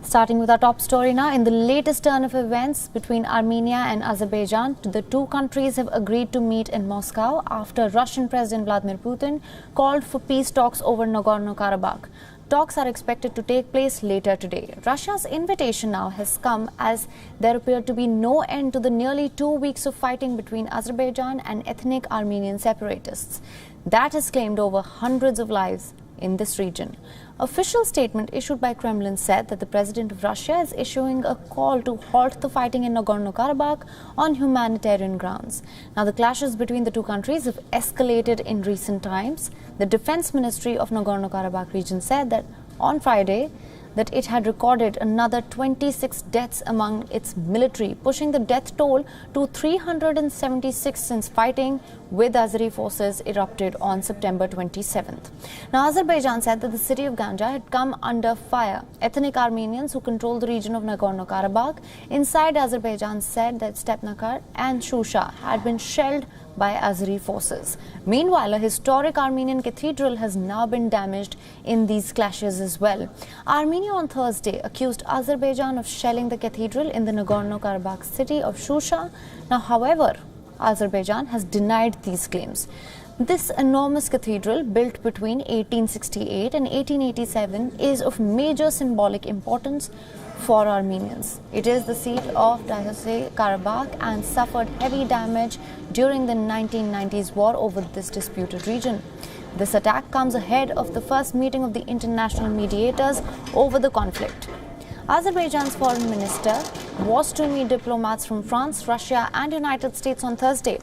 Starting with our top story now, in the latest turn of events between Armenia and Azerbaijan, the two countries have agreed to meet in Moscow after Russian President Vladimir Putin called for peace talks over Nagorno-Karabakh. Talks are expected to take place later today. Russia's invitation now has come as there appeared to be no end to the nearly 2 weeks of fighting between Azerbaijan and ethnic Armenian separatists. That has claimed over hundreds of lives in this region. Official statement issued by Kremlin said that the president of Russia is issuing a call to halt the fighting in Nagorno-Karabakh on humanitarian grounds. Now, the clashes between the two countries have escalated in recent times. The Defense Ministry of Nagorno-Karabakh region said that on Friday that it had recorded another 26 deaths among its military, pushing the death toll to 376 since fighting with Azeri forces erupted on September 27th. Now, Azerbaijan said that the city of Ganja had come under fire. Ethnic Armenians who control the region of Nagorno-Karabakh inside Azerbaijan said that Stepnakar and Shusha had been shelled by Azeri forces. Meanwhile, a historic Armenian cathedral has now been damaged in these clashes as well. Armenia on Thursday accused Azerbaijan of shelling the cathedral in the Nagorno-Karabakh city of Shusha. Now, however, Azerbaijan has denied these claims. This enormous cathedral, built between 1868 and 1887, is of major symbolic importance for Armenians. It is the seat of Diocese Karabakh and suffered heavy damage during the 1990s war over this disputed region. This attack comes ahead of the first meeting of the international mediators over the conflict. Azerbaijan's foreign minister was to meet diplomats from France, Russia and United States on Thursday.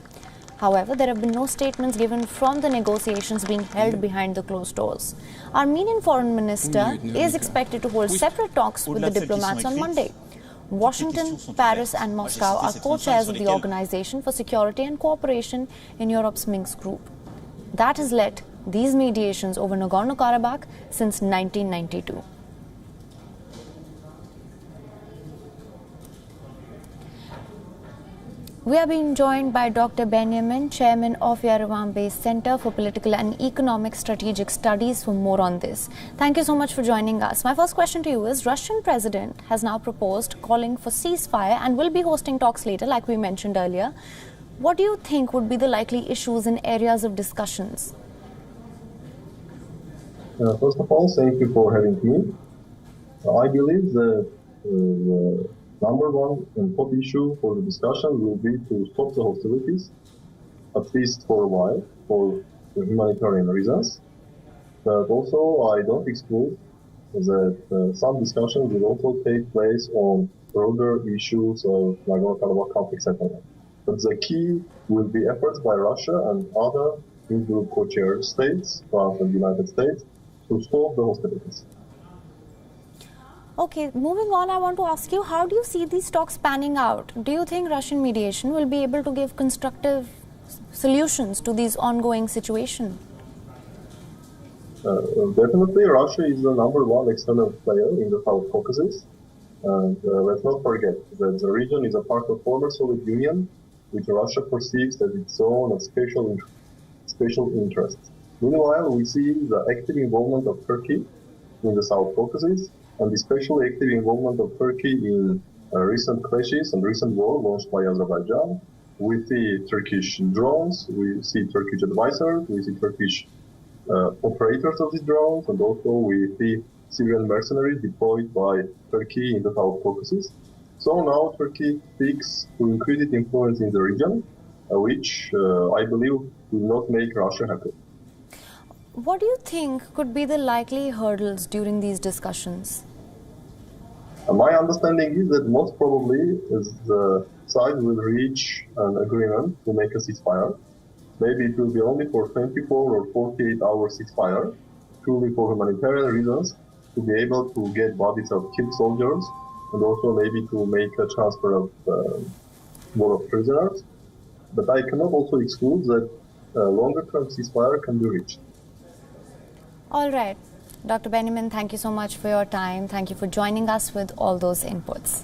However, there have been no statements given from the negotiations being held behind the closed doors. Armenian foreign minister is expected to hold separate talks with the diplomats on Monday. Washington, Paris and Moscow are co-chairs of the Organization for Security and Cooperation in Europe's Minsk group. That has led these mediations over Nagorno-Karabakh since 1992. We are being joined by Dr. Benjamin, chairman of Yerevan-based Center for Political and Economic Strategic Studies, for more on this. Thank you so much for joining us. My first question to you is, Russian president has now proposed calling for ceasefire and will be hosting talks later, like we mentioned earlier. What do you think would be the likely issues and areas of discussions? First of all, thank you for having me. I believe that number one and top issue for the discussion will be to stop the hostilities, at least for a while, for humanitarian reasons. But also, I don't exclude that some discussions will also take place on broader issues of Nagorno-Karabakh conflict settlement. But the key will be efforts by Russia and other EU co-chair states, France and the United States, to stop the hostilities. Okay, moving on, I want to ask you, how do you see these talks panning out? Do you think Russian mediation will be able to give constructive solutions to these ongoing situations? Definitely, Russia is the number one external player in the South Caucasus. And let's not forget that the region is a part of former Soviet Union, which Russia perceives as its own special interest. Meanwhile, we see the active involvement of Turkey in the South Caucasus, and especially active involvement of Turkey in recent clashes and recent war launched by Azerbaijan. We see Turkish drones, we see Turkish advisors, we see Turkish operators of these drones, and also we see Syrian mercenaries deployed by Turkey in the South Caucasus. So now Turkey seeks to increase its influence in the region, which I believe will not make Russia happy. What do you think could be the likely hurdles during these discussions? My understanding is that most probably the sides will reach an agreement to make a ceasefire. Maybe it will be only for 24 or 48-hour ceasefire, purely for humanitarian reasons, to be able to get bodies of killed soldiers, and also maybe to make a transfer of more of prisoners. But I cannot also exclude that longer-term ceasefire can be reached. All right. Dr. Benjamin, thank you so much for your time. Thank you for joining us with all those inputs.